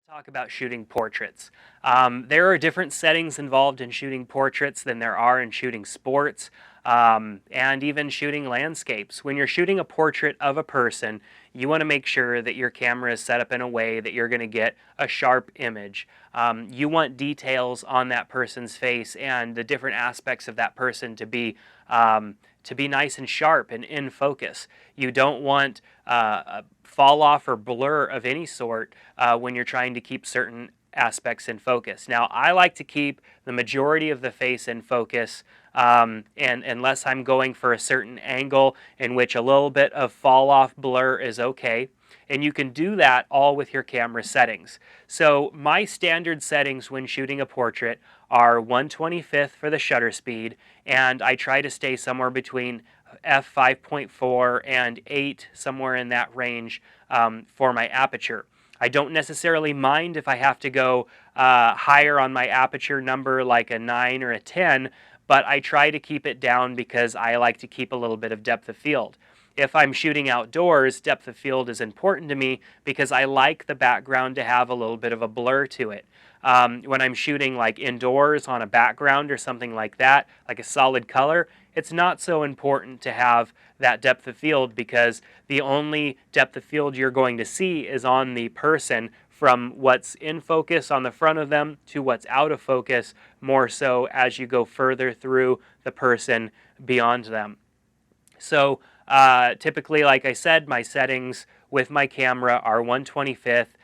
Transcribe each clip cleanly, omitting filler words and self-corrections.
Talk about shooting portraits. There are different settings involved in shooting portraits than there are in shooting sports, and even shooting landscapes. When you're shooting a portrait of a person, you want to make sure that your camera is set up in a way that you're going to get a sharp image. You want details on that person's face and the different aspects of that person to be nice and sharp and in focus. You don't want a fall off or blur of any sort when you're trying to keep certain aspects in focus. Now, I like to keep the majority of the face in focus, and unless I'm going for a certain angle in which a little bit of fall off blur is okay. And you can do that all with your camera settings. So my standard settings when shooting a portrait are 1/25th for the shutter speed, and I try to stay somewhere between f5.4 and 8, somewhere in that range, for my aperture. I don't necessarily mind if I have to go higher on my aperture number, like a 9 or a 10, but I try to keep it down because I like to keep a little bit of depth of field. If I'm shooting outdoors, depth of field is important to me because I like the background to have a little bit of a blur to it. When I'm shooting like indoors on a background or something like that, like a solid color, it's not so important to have that depth of field because the only depth of field you're going to see is on the person, from what's in focus on the front of them to what's out of focus, more so as you go further through the person beyond them. So typically, like I said, my settings with my camera are 1/25th,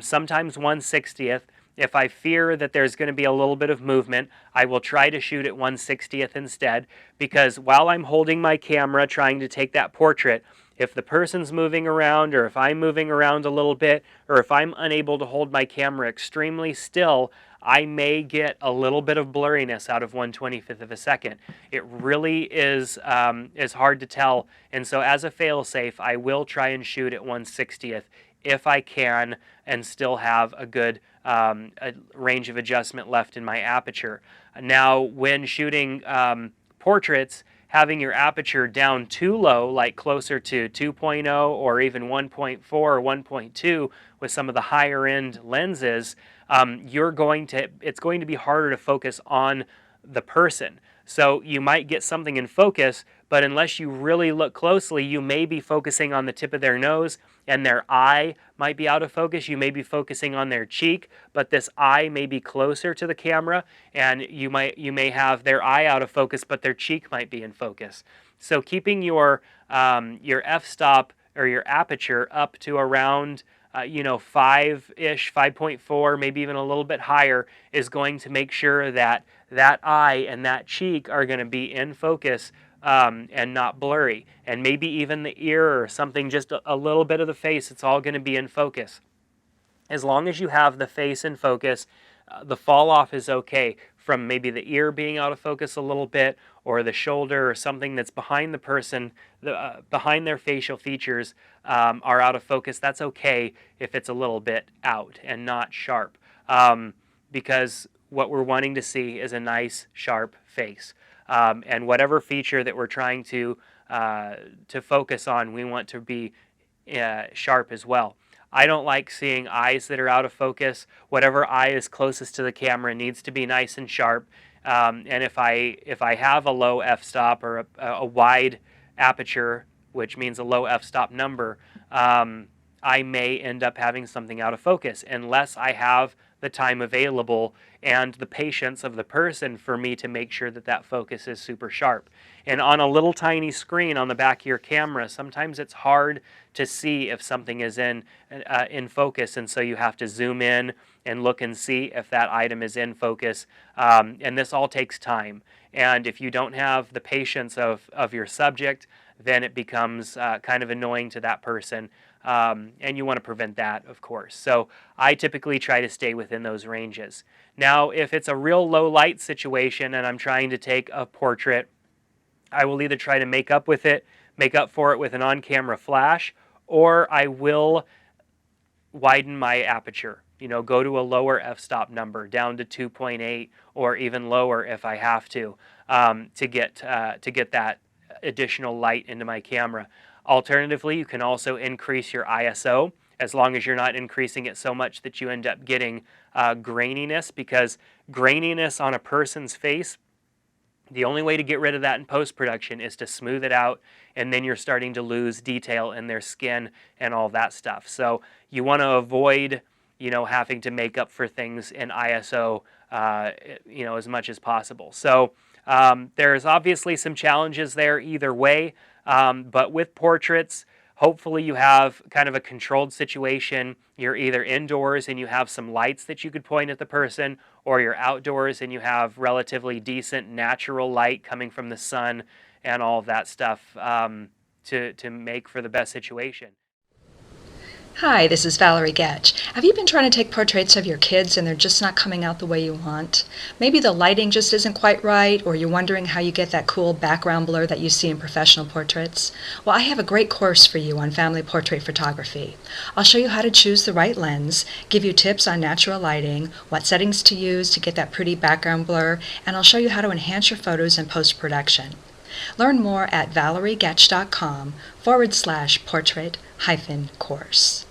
sometimes 1/60th. If I fear that there's going to be a little bit of movement, I will try to shoot at 1/60th instead, because while I'm holding my camera trying to take that portrait, if the person's moving around, or if I'm moving around a little bit, or if I'm unable to hold my camera extremely still, I may get a little bit of blurriness out of 1/25th of a second. It really is hard to tell, and so as a fail-safe, I will try and shoot at 1/60th if I can and still have a good a range of adjustment left in my aperture. Now, when shooting portraits, having your aperture down too low, like closer to 2.0 or even 1.4 or 1.2 with some of the higher end lenses, it's going to be harder to focus on the person. So you might get something in focus, but unless you really look closely, you may be focusing on the tip of their nose, and their eye might be out of focus. You may be focusing on their cheek, but this eye may be closer to the camera, and you may have their eye out of focus, but their cheek might be in focus. So keeping your f-stop or your aperture up to around 5-ish, 5.4, maybe even a little bit higher, is going to make sure that that eye and that cheek are going to be in focus, and not blurry. And maybe even the ear or something, just a little bit of the face, it's all going to be in focus. As long as you have the face in focus, the fall off is okay from maybe the ear being out of focus a little bit, or the shoulder, or something that's behind the person, behind their facial features, are out of focus. That's okay if it's a little bit out and not sharp, because what we're wanting to see is a nice sharp face, and whatever feature that we're trying to focus on, we want to be sharp as well. I don't like seeing eyes that are out of focus. Whatever eye is closest to the camera needs to be nice and sharp. And if I have a low f-stop or a wide aperture, which means a low f-stop number, I may end up having something out of focus unless I have the time available and the patience of the person for me to make sure that that focus is super sharp. And on a little tiny screen on the back of your camera, sometimes it's hard to see if something is in focus, and so you have to zoom in and look and see if that item is in focus. And this all takes time. And if you don't have the patience of your subject, then it becomes kind of annoying to that person. And you want to prevent that, of course. So I typically try to stay within those ranges. Now, if it's a real low light situation and I'm trying to take a portrait, I will either try to make up for it with an on-camera flash, or I will widen my aperture. Go to a lower f-stop number, down to 2.8 or even lower if I have to get that additional light into my camera. Alternatively, you can also increase your ISO. as long as you're not increasing it so much that you end up getting graininess, because graininess on a person's face, the only way to get rid of that in post-production is to smooth it out, and then you're starting to lose detail in their skin and all that stuff. So you want to avoid, having to make up for things in ISO, as much as possible. So there's obviously some challenges there either way, but with portraits, hopefully you have kind of a controlled situation. You're either indoors and you have some lights that you could point at the person, or you're outdoors and you have relatively decent natural light coming from the sun and all of that stuff, to make for the best situation. Hi, this is Valerie Getch. Have you been trying to take portraits of your kids and they're just not coming out the way you want? Maybe the lighting just isn't quite right, or you're wondering how you get that cool background blur that you see in professional portraits? Well, I have a great course for you on family portrait photography. I'll show you how to choose the right lens, give you tips on natural lighting, what settings to use to get that pretty background blur, and I'll show you how to enhance your photos in post-production. Learn more at valeriegetch.com/portrait-course.